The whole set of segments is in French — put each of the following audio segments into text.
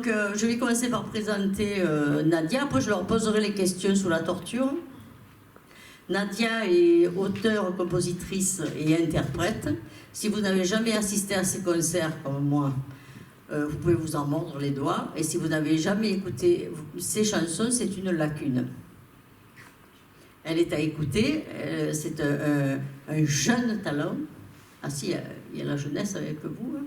Donc, je vais commencer par présenter Nadia. Après, je leur poserai les questions sous la torture. Nadia est auteure, compositrice et interprète. Si vous n'avez jamais assisté à ces concerts comme moi, vous pouvez vous en mordre les doigts. Et si vous n'avez jamais écouté ces chansons, c'est une lacune. Elle est à écouter. C'est un jeune talent. Ah si, il y a la jeunesse avec vous. Hein.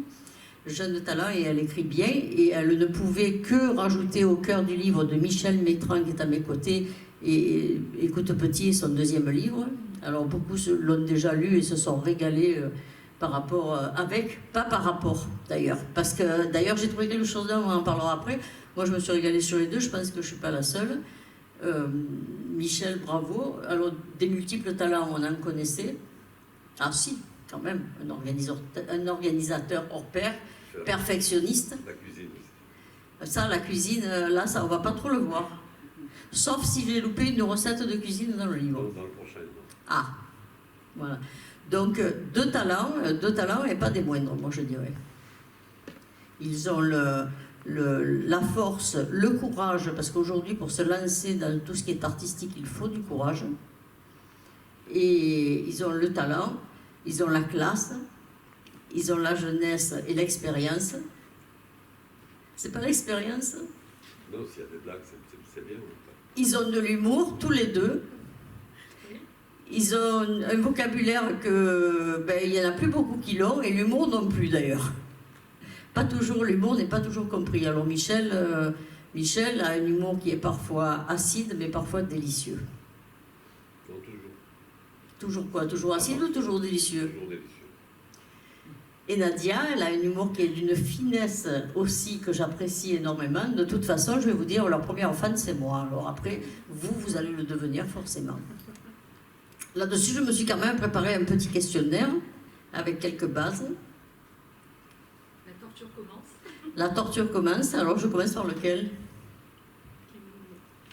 Jeune talent, et elle écrit bien. Et elle ne pouvait que rajouter au cœur du livre de Michel Métran, qui est à mes côtés, et Écoute Petit, son deuxième livre. Alors beaucoup l'ont déjà lu et se sont régalés par rapport pas par rapport d'ailleurs. Parce que d'ailleurs j'ai trouvé quelque chose là, on en parlera après. Moi je me suis régalée sur les deux, je pense que je ne suis pas la seule. Michel, bravo. Alors des multiples talents, on en connaissait. Ah si, quand même, un organisateur hors pair, perfectionniste. La cuisine aussi. Ça, la cuisine, là, ça, on va pas trop le voir. Sauf si j'ai loupé une recette de cuisine dans le livre. Dans le prochain. Ah, voilà. Donc, deux talents et pas des moindres, moi je dirais. Ils ont la force, le courage, parce qu'aujourd'hui, pour se lancer dans tout ce qui est artistique, il faut du courage. Et ils ont le talent, ils ont la classe, ils ont la jeunesse et l'expérience. C'est pas l'expérience? Non, s'il y a des blagues, c'est bien. Ils ont de l'humour, tous les deux. Ils ont un vocabulaire que, il n'y en a plus beaucoup qui l'ont, et l'humour non plus d'ailleurs. Pas toujours, l'humour n'est pas toujours compris. Alors Michel a un humour qui est parfois acide, mais parfois délicieux. Non, toujours. Toujours quoi? Toujours acide ou toujours délicieux? Toujours délicieux. Et Nadia, elle a un humour qui est d'une finesse aussi que j'apprécie énormément. De toute façon, je vais vous dire, leur première fan, c'est moi. Alors après, vous allez le devenir forcément. Là-dessus, je me suis quand même préparé un petit questionnaire avec quelques bases. La torture commence. La torture commence. Alors, je commence par lequel?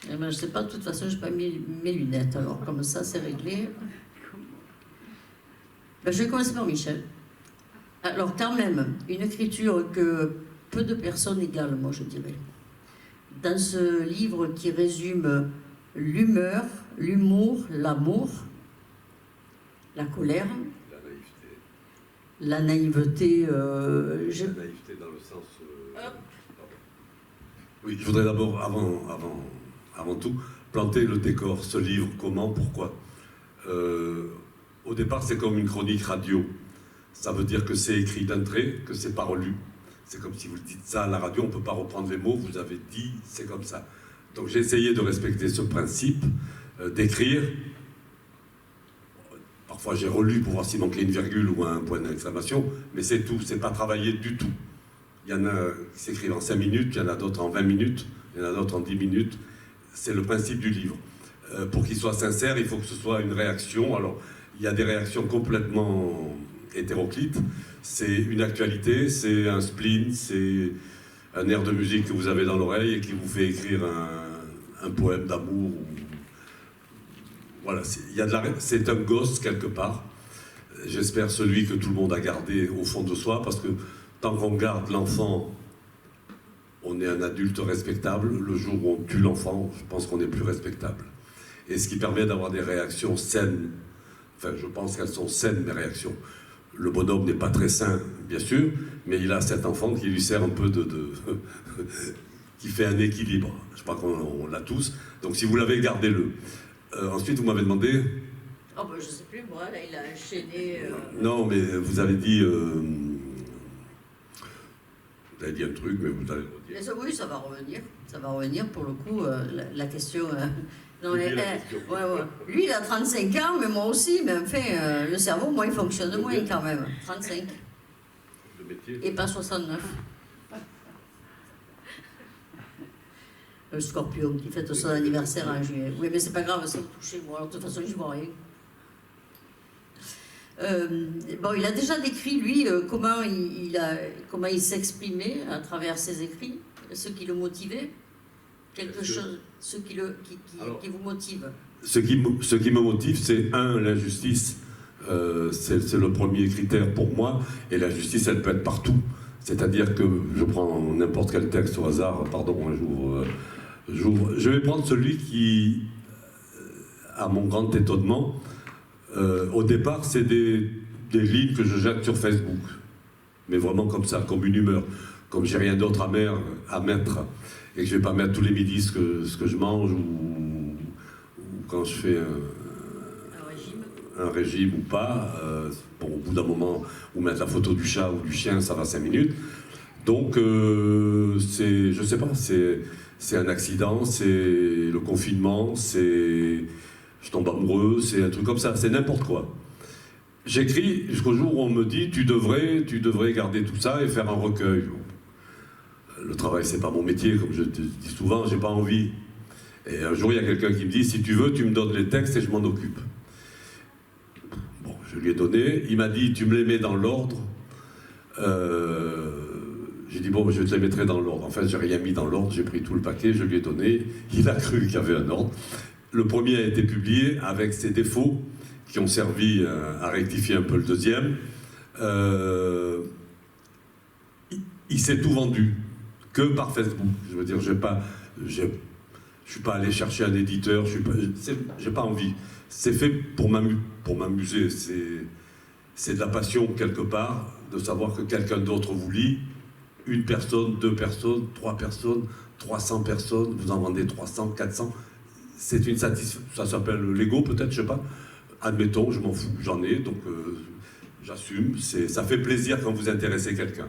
Eh ben, je ne sais pas, de toute façon, je n'ai pas mis mes lunettes. Alors, comme ça, c'est réglé. Ben, je vais commencer par Michel. Alors, quand même, une écriture que peu de personnes égalent, moi, je dirais. Dans ce livre qui résume l'humeur, l'humour, l'amour, la colère, la naïveté. La naïveté dans le sens... Oui, je voudrais d'abord, avant tout, planter le décor. Ce livre, comment, pourquoi au départ, c'est comme une chronique radio. Ça veut dire que c'est écrit d'un trait, que c'est pas relu. C'est comme si vous dites ça à la radio, on ne peut pas reprendre les mots, vous avez dit, c'est comme ça. Donc j'ai essayé de respecter ce principe, d'écrire. Parfois j'ai relu pour voir s'il manquait une virgule ou un point d'exclamation, mais c'est tout, c'est pas travaillé du tout. Il y en a qui s'écrivent en 5 minutes, il y en a d'autres en 20 minutes, il y en a d'autres en 10 minutes. C'est le principe du livre. Pour qu'il soit sincère, il faut que ce soit une réaction. Alors, il y a des réactions complètement hétéroclites. C'est une actualité, c'est un spleen, c'est un air de musique que vous avez dans l'oreille et qui vous fait écrire un poème d'amour. Voilà, c'est un gosse quelque part. J'espère celui que tout le monde a gardé au fond de soi, parce que tant qu'on garde l'enfant, on est un adulte respectable. Le jour où on tue l'enfant, je pense qu'on est plus respectable. Et ce qui permet d'avoir des réactions saines. Enfin, je pense qu'elles sont saines, mes réactions. Le bonhomme n'est pas très sain, bien sûr, mais il a cet enfant qui lui sert un peu qui fait un équilibre. Je crois qu'on l'a tous. Donc si vous l'avez, gardez-le. Ensuite, vous m'avez demandé... Oh ben, je ne sais plus, moi, là, il a enchaîné... Non, mais vous avez dit... Vous avez dit un truc, mais vous allez le redire. Oui, ça va revenir. Ça va revenir, pour le coup, la question... Non, ouais. Lui, il a 35 ans, mais moi aussi. Mais enfin, le cerveau, moi, il fonctionne moins quand même. 35. Le métier. Et pas 69. Le Scorpion qui fête son anniversaire en juillet. Oui, mais c'est pas grave, ça me touche moi. Alors, de toute façon, je vois rien. Bon, il a déjà décrit, lui, comment il s'exprimait à travers ses écrits, ce qui le motivait. Quelque chose, ce qui vous motive. Ce qui me motive, c'est l'injustice. C'est le premier critère pour moi. Et la justice, elle peut être partout. C'est-à-dire que je prends n'importe quel texte au hasard, pardon, j'ouvre. Je vais prendre celui qui, à mon grand étonnement, au départ, c'est des lignes que je jette sur Facebook. Mais vraiment comme ça, comme une humeur. Comme j'ai rien d'autre à mettre, et que je ne vais pas mettre tous les midis ce que je mange, ou quand je fais un régime ou pas. Bon, au bout d'un moment, ou mettre la photo du chat ou du chien, ça va 5 minutes. Donc, je sais pas, c'est un accident, c'est le confinement, c'est je tombe amoureux, c'est un truc comme ça, c'est n'importe quoi. J'écris jusqu'au jour où on me dit tu devrais garder tout ça et faire un recueil. Le travail, c'est pas mon métier, comme je te dis souvent, j'ai pas envie. Et un jour, il y a quelqu'un qui me dit si tu veux, tu me donnes les textes et je m'en occupe. Bon, je lui ai donné, il m'a dit tu me les mets dans l'ordre. J'ai dit bon, je te les mettrai dans l'ordre. En fait, j'ai rien mis dans l'ordre, j'ai pris tout le paquet, je lui ai donné, il a cru qu'il y avait un ordre. Le premier a été publié avec ses défauts qui ont servi à rectifier un peu le deuxième. Il s'est tout vendu, que par Facebook. Je veux dire, je suis pas allé chercher un éditeur, j'ai pas envie. C'est fait pour m'amuser. C'est de la passion quelque part, de savoir que quelqu'un d'autre vous lit. Une personne, 2 personnes, 3 personnes, 300 personnes, vous en vendez 300, 400. C'est une satisfaction, ça s'appelle l'ego peut-être, je sais pas. Admettons, je m'en fous, j'en ai, donc j'assume. Ça fait plaisir quand vous intéressez quelqu'un.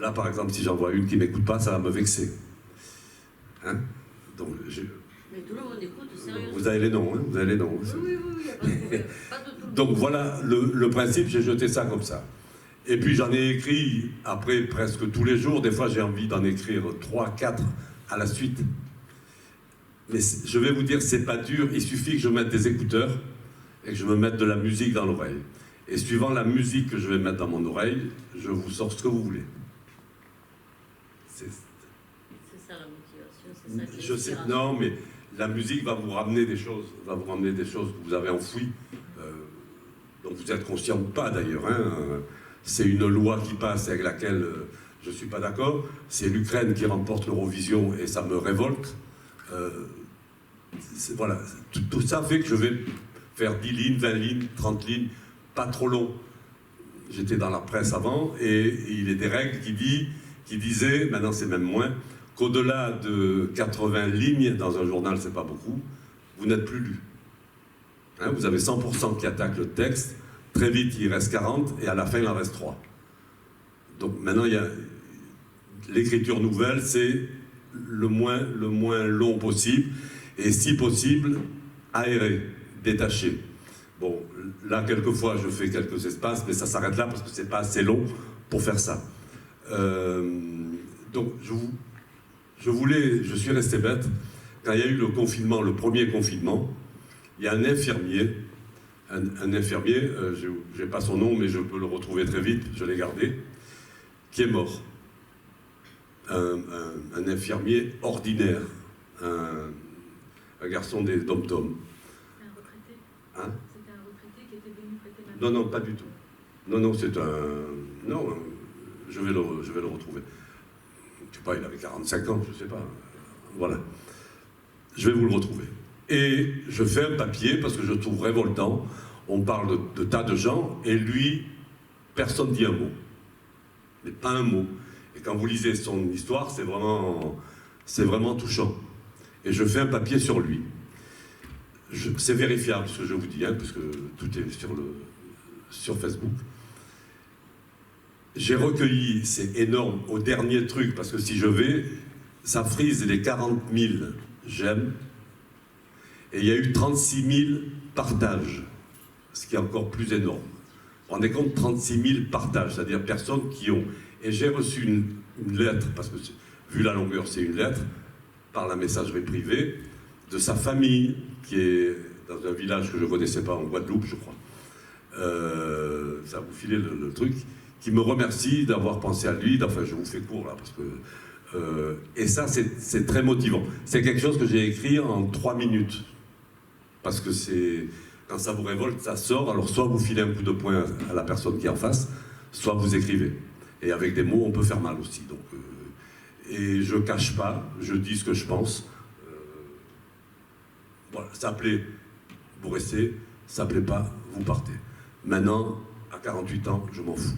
Là, par exemple, si j'en vois une qui ne m'écoute pas, ça va me vexer. Hein? Donc, mais tout le monde écoute, sérieusement. Vous avez les noms, hein? Vous avez les noms. Oui, pas de problème. Donc voilà, le principe, j'ai jeté ça comme ça. Et puis j'en ai écrit, après, presque tous les jours. Des fois, j'ai envie d'en écrire 3, 4 à la suite. Mais je vais vous dire, c'est pas dur. Il suffit que je mette des écouteurs et que je me mette de la musique dans l'oreille. Et suivant la musique que je vais mettre dans mon oreille, je vous sors ce que vous voulez. C'est ça la motivation, c'est ça qui est je sais, non, mais la musique va vous ramener des choses, que vous avez enfouies, dont vous êtes conscient ou pas d'ailleurs. Hein. C'est une loi qui passe avec laquelle je ne suis pas d'accord. C'est l'Ukraine qui remporte l'Eurovision et ça me révolte. Voilà, tout ça fait que je vais faire 10 lignes, 20 lignes, 30 lignes, pas trop long. J'étais dans la presse avant et il y a des règles qui disaient, maintenant c'est même moins, qu'au-delà de 80 lignes dans un journal, c'est pas beaucoup, vous n'êtes plus lu. Hein, vous avez 100% qui attaquent le texte, très vite il reste 40 et à la fin il en reste 3. Donc maintenant il y a l'écriture nouvelle, c'est le moins long possible et si possible aéré, détaché. Bon, là quelquefois je fais quelques espaces mais ça s'arrête là parce que c'est pas assez long pour faire ça. Donc je suis resté bête quand il y a eu le confinement, le premier confinement. Il y a un infirmier, je n'ai pas son nom, mais je peux le retrouver très vite, je l'ai gardé, qui est mort. Un infirmier ordinaire, un garçon des dom-toms. Un retraité. Hein? C'était un retraité qui était venu prêter main. Non, pas du tout. Non, c'est un... Non, je vais le retrouver. Je sais pas, il avait 45 ans, je sais pas. Voilà. Je vais vous le retrouver. Et je fais un papier parce que je trouve révoltant. On parle de tas de gens et lui, personne ne dit un mot. Mais pas un mot. Et quand vous lisez son histoire, c'est vraiment touchant. Et je fais un papier sur lui. C'est vérifiable ce que je vous dis, hein, puisque tout est sur Facebook. J'ai recueilli, c'est énorme, au dernier truc, parce que si je vais, ça frise les 40 000 j'aime. Et il y a eu 36 000 partages, ce qui est encore plus énorme. Vous vous rendez compte, 36 000 partages, c'est-à-dire personnes qui ont... Et j'ai reçu une lettre, parce que vu la longueur, c'est une lettre, par la messagerie privée, de sa famille, qui est dans un village que je ne connaissais pas, en Guadeloupe, je crois. Ça vous filait le truc, qui me remercie d'avoir pensé à lui. Enfin, je vous fais court, là, parce que... et ça, c'est très motivant. C'est quelque chose que j'ai écrit en 3 minutes. Parce que quand ça vous révolte, ça sort. Alors soit vous filez un coup de poing à la personne qui est en face, soit vous écrivez. Et avec des mots, on peut faire mal aussi. Donc, et je cache pas, je dis ce que je pense. Voilà, ça plaît, vous restez, ça plaît pas, vous partez. Maintenant, à 48 ans, je m'en fous.